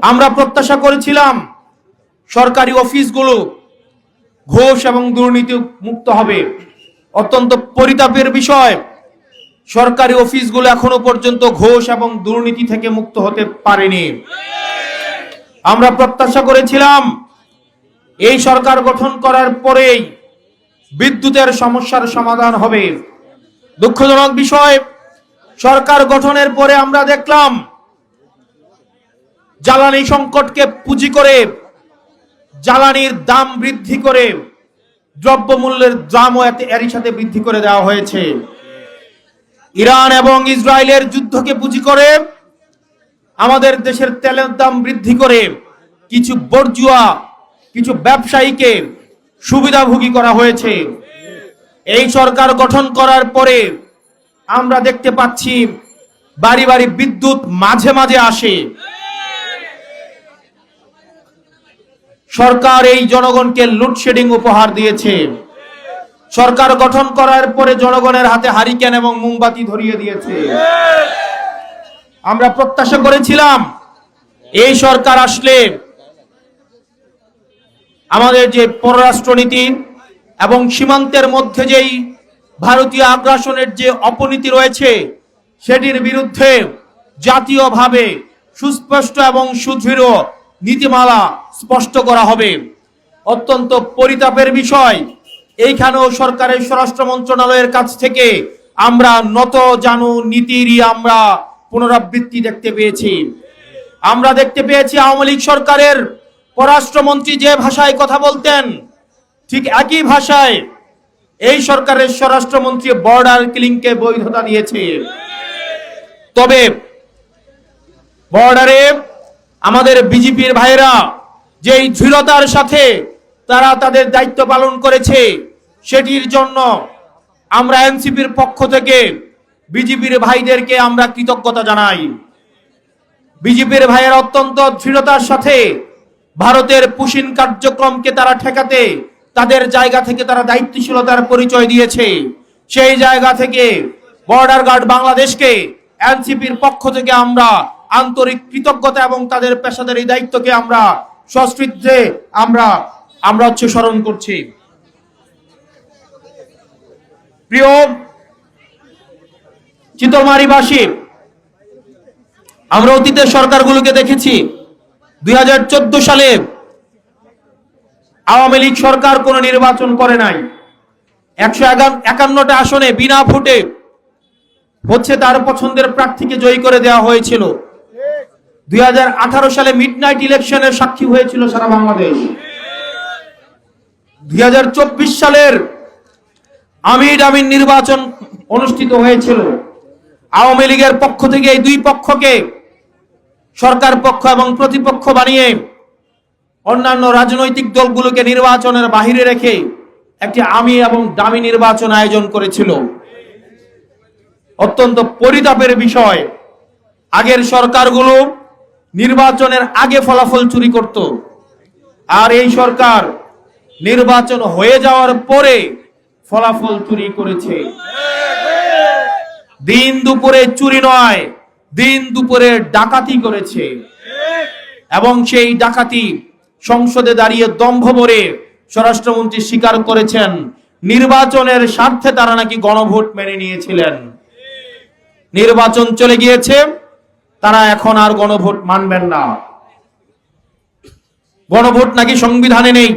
আমরা প্রত্যাশা করেছিলাম সরকারি অফিসগুলো ঘুষ এবং দুর্নীতি মুক্ত হবে। অত্যন্ত পরিতাপের বিষয়, সরকারি অফিসগুলো এখনো পর্যন্ত ঘুষ এবং দুর্নীতি থেকে মুক্ত হতে পারেনি। আমরা প্রত্যাশা করেছিলাম এই সরকার গঠন করার পরেই বিদ্যুতের সমস্যার সমাধান হবে। দুঃখজনক বিষয়, সরকার গঠনের পরে আমরা দেখলাম জ্বালানি সংকটকে পুঁজি করে জ্বালানির দাম বৃদ্ধি করে দ্রব্যমূল্যের দামও এরই সাথে বৃদ্ধি করে দেওয়া হয়েছে। ইরান এবং ইসরায়েলের যুদ্ধকে পুঁজি করে আমাদের দেশের তেলের দাম বৃদ্ধি করে কিছু বর্জুয়া কিছু ব্যবসায়ীকে সুবিধাভোগী করা হয়েছে। এই সরকার গঠন করার পরে আমরা দেখতে পাচ্ছি বাড়ি বাড়ি বিদ্যুৎ মাঝে মাঝে আসে। সরকার এই জনগণকে লোডশেডিং উপহার দিয়েছে। সরকার গঠন করার পরে জনগণের হাতে হারিকেন এবং মোমবাতি ধরিয়ে দিয়েছে। আমরা প্রত্যাশা করেছিলাম এই সরকার আসলে আমাদের যে পররাষ্ট্রনীতি এবং সীমান্তের মধ্যে যেই ভারতীয় আগ্রাসনের যে অপনীতি রয়েছে সেটির বিরুদ্ধে জাতীয়ভাবে সুস্পষ্ট এবং সুদৃঢ় নীতিমালা স্পষ্ট করা হবে। অত্যন্ত পরিতাপের বিষয়, এইখানেও সরকারের স্বরাষ্ট্র মন্ত্রণালয়ের কাছ থেকে আমরা নত জানু নীতিরই আমরা পুনরাবৃত্তি দেখতে পেয়েছি। আমরা দেখতে পেয়েছি আওয়ামী লীগ সরকারের পররাষ্ট্রমন্ত্রী যে ভাষায় কথা বলতেন ঠিক একই ভাষায় এই সরকারের স্বরাষ্ট্রমন্ত্রী বর্ডার কিলিংকে বৈধতা দিয়েছে। তবে বর্ডারে আমাদের বিজেপির ভাইরা যেই দৃঢ়তার সাথে তারা তাদের দায়িত্ব পালন করেছে সেটির জন্য আমরা এনসিপির পক্ষ থেকে বিজেপির ভাইদেরকে আমরা কৃতজ্ঞতা জানাই। বিজেপির ভাইয়েরা অত্যন্ত দৃঢ়তার সাথে ভারতের পুশিন কার্যক্রমকে তারা ঠেকাতে তাদের জায়গা থেকে তারা দায়িত্বশীলতার পরিচয় দিয়েছে। সেই জায়গা থেকে বর্ডার গার্ড বাংলাদেশকে এনসিপির পক্ষ থেকে আমরা আন্তরিক কৃতজ্ঞতা এবং তাদের পেশাদারী দায়িত্বকে আমরা সশ্রদ্ধে আমরা স্মরণ করছি। প্রিয় চিতলমারীবাসী, আমরা অতীতের সরকারগুলোকে দেখেছি 2014 সালে আওয়ামী লীগ সরকার কোন নির্বাচন করে নাই। 151টা আসনে বিনা ভোটে হচ্ছে তার পছন্দের প্রার্থীকে জয়ী করে দেওয়া হয়েছিল। 2018 সালে মিডনাইট ইলেকশনের সাক্ষী হয়েছিল সারা বাংলাদেশ। 2024 সালের আমিন নির্বাচন অনুষ্ঠিত হয়েছিল। আওয়ামী লীগের পক্ষ থেকে এই দুই পক্ষকে সরকার পক্ষ এবং প্রতিপক্ষ বানিয়ে অন্যান্য রাজনৈতিক দলগুলোকে নির্বাচনের বাহিরে রেখে একটি আমি এবং দামি নির্বাচন আয়োজন করেছিল। অত্যন্ত পরিতাপের বিষয়, আগের সরকারগুলো নির্বাচনের আগে ফলাফল চুরি করত, আর এই সরকার নির্বাচন হয়ে যাওয়ার পরে ফলাফল চুরি করেছে। দিন দুপুরে চুরি নয়, দিন দুপুরে ডাকাতি করেছে এবং সেই ডাকাতি সংসদে দাঁড়িয়ে দম্ভ ভরে স্বরাষ্ট্রমন্ত্রী স্বীকার করেছেন নির্বাচনের স্বার্থে তারা নাকি গণভোট মেনে নিয়েছিলেন। নির্বাচন চলে গিয়েছে, তারা এখন আর গণভোট মানবেন না। গণভোট নাকি সংবিধানে নেই।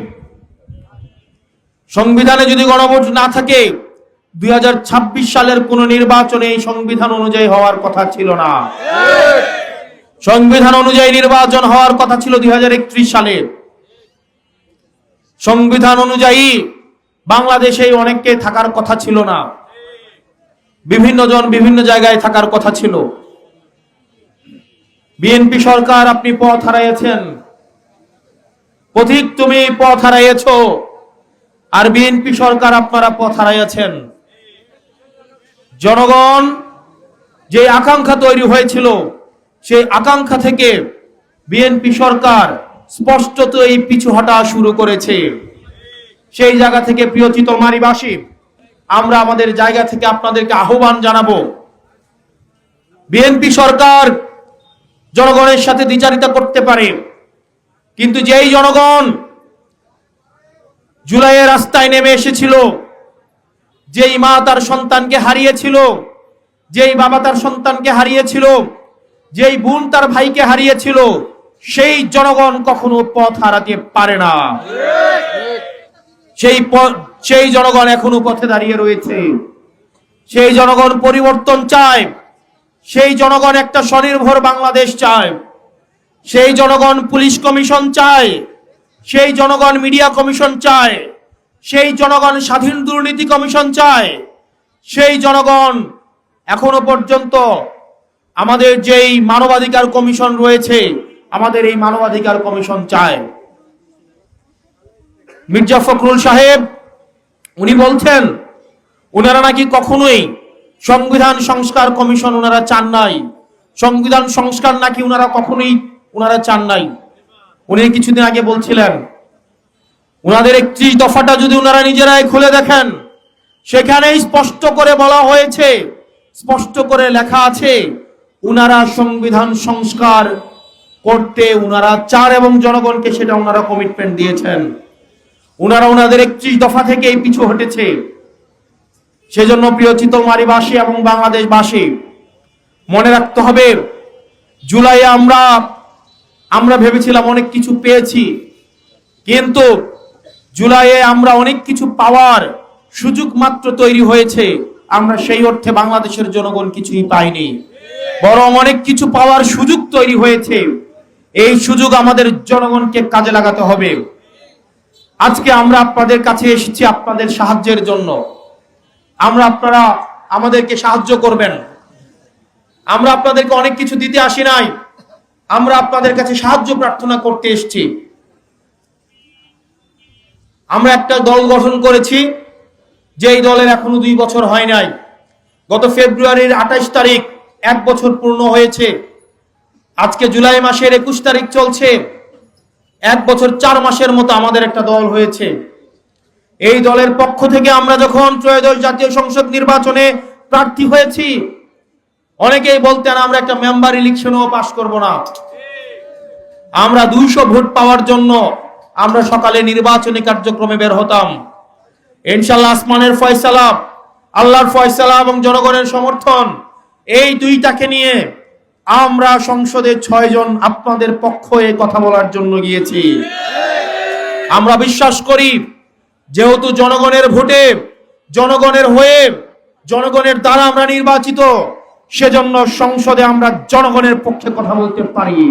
সংবিধানে যদি গণভোট না থাকে 2026 সালের কোন নির্বাচনে এই সংবিধান অনুযায়ী হওয়ার কথা ছিল না। সংবিধান অনুযায়ী নির্বাচন হওয়ার কথা ছিল 2031 সালে। সংবিধান অনুযায়ী বাংলাদেশে অনেককে থাকার কথা ছিল না, বিভিন্ন জন বিভিন্ন জায়গায় থাকার কথা ছিল। বিএনপি সরকার, আপনি পথ হারাইয়েছেন, পথিক তুমি পথ হারাইয়েছ, আর বিএনপি সরকার আপনারা পথ হারাইয়েছেন। জনগণ যে আকাঙ্ক্ষা তৈরি হয়েছিল সেই আকাঙ্ক্ষা থেকে বিএনপি সরকার স্পষ্টত এই পিছু হটা শুরু করেছে। সেই জায়গা থেকে প্রিয় চিতলমারীবাসী, আমরা আমাদের জায়গা থেকে আপনাদেরকে আহ্বান জানাবো, বিএনপি সরকার জনগণের সাথে দ্বিচারিতা করতে পারে, কিন্তু যেই জনগণ জুলাইয়ে রাস্তায় নেমে এসেছিল, যেই মা তার সন্তানকে হারিয়েছিল, যেই বাবা তার সন্তানকে হারিয়েছিল, যেই বোন তার ভাইকে হারিয়েছিল, সেই জনগণ কখনো পথ হারাতে পারে না। সেই জনগণ এখনো পথে দাঁড়িয়ে রয়েছে। সেই জনগণ পরিবর্তন চায়, সেই জনগণ একটা স্বনির্ভর বাংলাদেশ চায়, সেই জনগণ পুলিশ কমিশন চায়, সেই জনগণ মিডিয়া কমিশন চায়, সেই জনগণ স্বাধীন দুর্নীতি কমিশন চায়, সেই জনগণ এখনো পর্যন্ত আমাদের যেই মানবাধিকার কমিশন রয়েছে, আমাদের এই মানবাধিকার কমিশন চায়। মির্জা ফখরুল সাহেব উনি বলছেন ওনারা নাকি কখনোই সংবিধান সংস্কার কমিশন ওনারা চান নাই, সংবিধান সংস্কার নাকি ওনারা কখনোই চান নাই। উনি কিছুদিন আগে বলছিলেন ওনাদের 31 দফাটা যদি ওনারা নিজেরাই খুলে দেখেন, সেখানেই স্পষ্ট করে বলা হয়েছে, স্পষ্ট করে লেখা আছে ওনারা সংবিধান সংস্কার করতে ওনারা চান এবং জনগণকে সেটা ওনারা কমিটমেন্ট দিয়েছেন। ওনারা ওনাদের 31 দফা থেকে পিছু হটেছে। সেজন্য প্রিয় চিতলমারীবাসী এবং বাংলাদেশবাসী মনে রাখতে হবে, জুলাইয়ে আমরা ভেবেছিলাম অনেক কিছু পেয়েছি, কিন্তু জুলাইয়ে আমরা অনেক কিছু পাওয়ার সুযোগ মাত্র তৈরি হয়েছে, আমরা সেই অর্থে বাংলাদেশের জনগণ কিছুই পাইনি, বরং অনেক কিছু পাওয়ার সুযোগ তৈরি হয়েছে। এই সুযোগ আমাদের জনগণকে কাজে লাগাতে হবে। আজকে আমরা আপনাদের কাছে এসেছি আপনাদের সাহায্যের জন্য। আপনারা আমাদেরকে সাহায্য করবেন। আমরা আপনাদেরকে অনেক কিছু দিতে আসি নাই, আমরা আপনাদের কাছে সাহায্য প্রার্থনা করতে এসেছি। আমরা একটা দল গঠন করেছি, যেই দলের এখনো 2 বছর হয় নাই। গত ফেব্রুয়ারির 28 তারিখ 1 বছর পূর্ণ হয়েছে। আজকে জুলাই মাসের 21 তারিখ চলছে। 1 বছর 4 মাসের মতো আমাদের একটা দল হয়েছে। এই দলের পক্ষ থেকে আমরা যখন ত্রয়োদশ জাতীয় সংসদ নির্বাচনে প্রার্থী হয়েছি, অনেকেই বলতেন আমরা একটা মেম্বার ইলেকশনও পাস করব না। আমরা 200 ভোট পাওয়ার জন্য আমরা সকালে নির্বাচনী কার্যক্রমে বের হতাম। ইনশাআল্লাহ আসমানের ফয়সালা, আল্লাহর ফয়সালা এবং জনগণের সমর্থন, এই দুইটাকে নিয়ে আমরা সংসদে 6 জন আপনাদের পক্ষে কথা বলার জন্য গিয়েছি। আমরা বিশ্বাস করি, যেহেতু জনগণের ভোটে, জনগণের হয়ে, জনগণের দ্বারা আমরা নির্বাচিত, সেজন্য সংসদে আমরা জনগণের পক্ষে কথা বলতে পারি।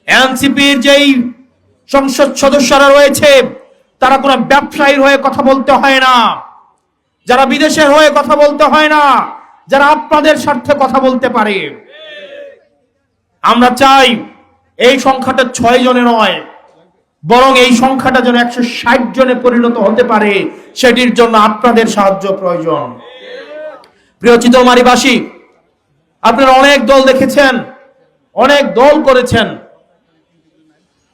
এনসিপির যেই সংসদ সদস্যরা রয়েছে, তারা কোনো ব্যবসায়ীর হয়ে কথা বলতে হয় না, যারা বিদেশের হয়ে কথা বলতে হয় না, যারা আপনাদের স্বার্থে কথা বলতে পারে। আমরা চাই এই সংখ্যাটা 6 জনে নয়, বরং এই সংখ্যাটা যেন 160 জনে পরিণত হতে পারে, সেটির জন্য আপনাদের সাহায্য প্রয়োজন। প্রিয় চিতলমারীবাসী, আপনারা অনেক দল দেখেছেন, অনেক দল করেছেন।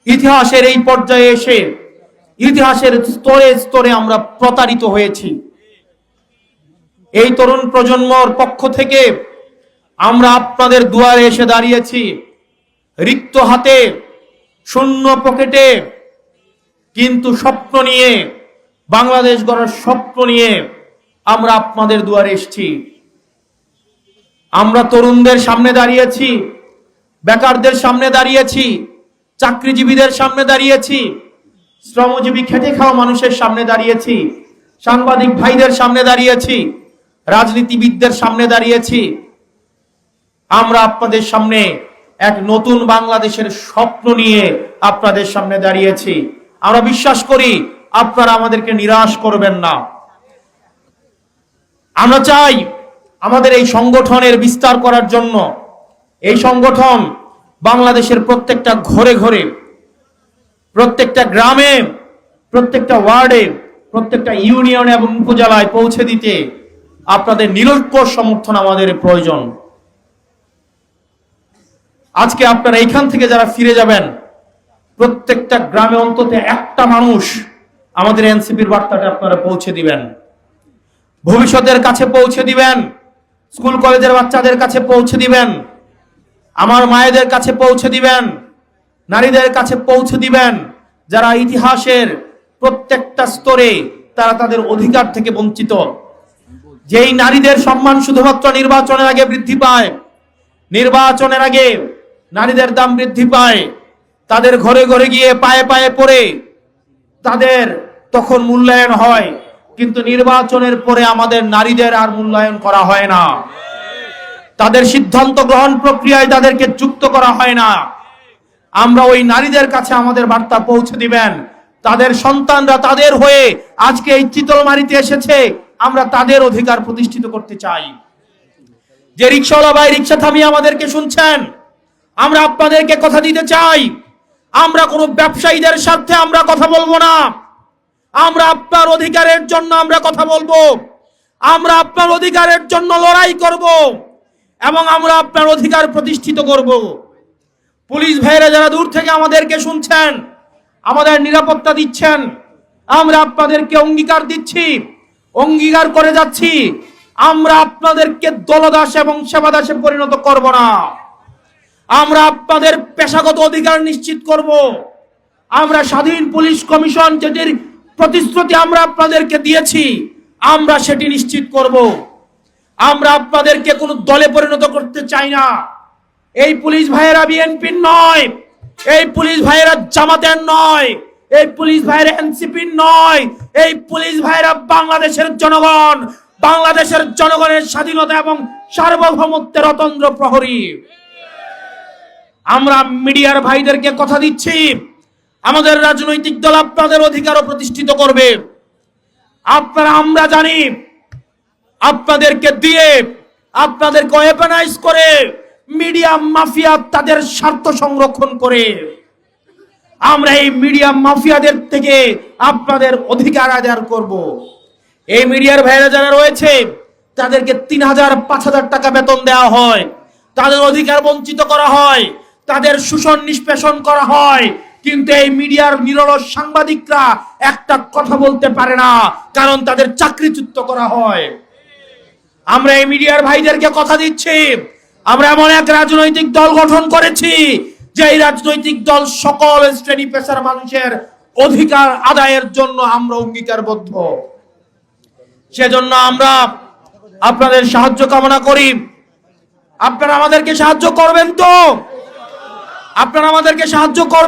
ইতিহাসের এই পর্যায়ে এসে, ইতিহাসের স্তরে স্তরে আমরা প্রতারিত হয়েছি। এই তরুণ প্রজন্মর পক্ষ থেকে আমরা আপনাদের দুয়ারে এসে দাঁড়িয়েছি, রিক্ত হাতে, শূন্য পকেটে, কিন্তু স্বপ্ন নিয়ে, বাংলাদেশ গড়ার স্বপ্ন নিয়ে আমরা আপনাদের দুয়ারে এসেছি। আমরা তরুণদের সামনে দাঁড়িয়েছি, বেকারদের সামনে দাঁড়িয়েছি, চাকরিজীবীদের সামনে দাঁড়িয়েছি, শ্রমজীবী খেটে খাওয়া মানুষের সামনে দাঁড়িয়েছি, সাংবাদিক ভাইদের সামনে দাঁড়িয়েছি, রাজনীতিবিদদের সামনে দাঁড়িয়েছি। আমরা আপনাদের সামনে এক নতুন বাংলাদেশের স্বপ্ন নিয়ে আপনাদের সামনে দাঁড়িয়েছি। আমরা বিশ্বাস করি আপনারা আমাদেরকে নিরাশ করবেন না। আমরা চাই আমাদের এই সংগঠনের বিস্তার করার জন্য, এই সংগঠন বাংলাদেশের প্রত্যেকটা ঘরে ঘরে, প্রত্যেকটা গ্রামে, প্রত্যেকটা ওয়ার্ডে, প্রত্যেকটা ইউনিয়নে এবং উপজেলায় পৌঁছে দিতে আপনাদের নিরঙ্কুশ সমর্থন আমাদের প্রয়োজন। আজকে আপনারা এইখান থেকে যারা ফিরে যাবেন, প্রত্যেকটা গ্রামে অন্তত একটা মানুষ আমাদের এনসিপির বার্তাটা আপনারা পৌঁছে দিবেন, ভবিষ্যতের কাছে পৌঁছে দিবেন, স্কুল কলেজের বাচ্চাদের কাছে পৌঁছে দিবেন। আমার মায়েদের কাছে পৌঁছে দিবেন, নারীদের কাছে পৌঁছে দিবেন যারা ইতিহাসের প্রত্যেকটা স্তরে তারা তাদের অধিকার থেকে বঞ্চিত। যেই নারীদের সম্মান শুধুমাত্র নির্বাচনের আগে বৃদ্ধি পায়, নির্বাচনের আগে নারীদের দাম বৃদ্ধি পায়, তাদের ঘরে ঘরে গিয়ে পায়ে পায়ে পড়ে তাদের তখন মূল্যায়ন হয়, কিন্তু নির্বাচনের পরে আমাদের নারীদের আর মূল্যায়ন করা হয় না। তাদের সিদ্ধান্ত গ্রহণ প্রক্রিয়ায় তাদেরকে যুক্ত করা হয় না। আমরা ওই নারীদের কাছে আমাদের বার্তা পৌঁছে দিবেন, তাদের সন্তানরা তাদের হয়ে আজকে এই চিতলমারীতে এসেছে, আমরা তাদের অধিকার প্রতিষ্ঠিত করতে চাই। যে রিকশাওয়ালা ভাই রিকশা থামিয়ে আমাদেরকে শুনছেন, আমরা আপনাদেরকে কথা দিতে চাই, আমরা কোনো ব্যবসায়ীদের স্বার্থে আমরা কথা বলবো না। আমরা আপনার অধিকারের জন্য আমরা কথা বলবো, আমরা আপনার অধিকারের জন্য লড়াই করব এবং আমরা আপনার অধিকার প্রতিষ্ঠিত করব। পুলিশ ভাইরা যারা দূর থেকে আমাদেরকে শুনছেন, আমাদের নিরাপত্তা দিচ্ছেন, আমরা আপনাদেরকে অঙ্গীকার দিচ্ছি, অঙ্গীকার করে যাচ্ছি, আমরা আপনাদেরকে দলদাস এবং সেবাদাসে পরিণত করব না। আমরা আপনাদের পেশাগত অধিকার নিশ্চিত করব। আমরা স্বাধীন পুলিশ কমিশন যেটির প্রতিশ্রুতি আমরা আপনাদেরকে দিয়েছি, আমরা সেটি নিশ্চিত করব। আমরা আপনাদেরকে কোনো দলে পরিণত করতে চাই না। এই পুলিশ ভাইয়েরা বিএনপির নয়, এই পুলিশ ভাইয়েরা জামাতের নয়, এই পুলিশ ভাইয়েরা এনসিপির নয়, এই পুলিশ ভাইয়েরা বাংলাদেশের জনগণ, বাংলাদেশের জনগণের স্বাধীনতা এবং সার্বভৌমত্বের অতন্দ্র প্রহরী। আমরা মিডিয়ার ভাইদেরকে কথা দিচ্ছি, আমাদের রাজনৈতিক দল আপনাদের অধিকারও প্রতিষ্ঠিত করবে। আপনারা, আমরা জানি আপনাদেরকে দিয়ে, আপনাদেরকে ওয়েপনাইজ করে মিডিয়া মাফিয়া তাদের স্বার্থ সংরক্ষণ করে, আমরা এই মিডিয়া মাফিয়াদের থেকে আপনাদের অধিকার আদায় করব। এই মিডিয়ার ভাইরা যারা রয়েছে তাদেরকে 3000 5000 টাকা বেতন দেওয়া হয়, তাদের অধিকার বঞ্চিত করা হয়, তাদের শোষণ নিষ্পেষণ করা হয়, কিন্তু এই মিডিয়ার নিরলস সাংবাদিকরা একটা কথা বলতে পারে না, কারণ তাদের চাকরিচ্যুত করা হয়। আমরা এই মিডিয়ার ভাইদেরকে কথা দিচ্ছি, আমরা এমন এক রাজনৈতিক দল গঠন করেছি যে এই রাজনৈতিক দল সকল শ্রেণী পেশার মানুষের অধিকার আদায়ের জন্য আমরা অঙ্গীকারবদ্ধ। সেজন্য আমরা আপনাদের সাহায্য কামনা করি। আপনারা আমাদেরকে সাহায্য করবেন তো? আপনারা আমাদেরকে সাহায্য করবেন?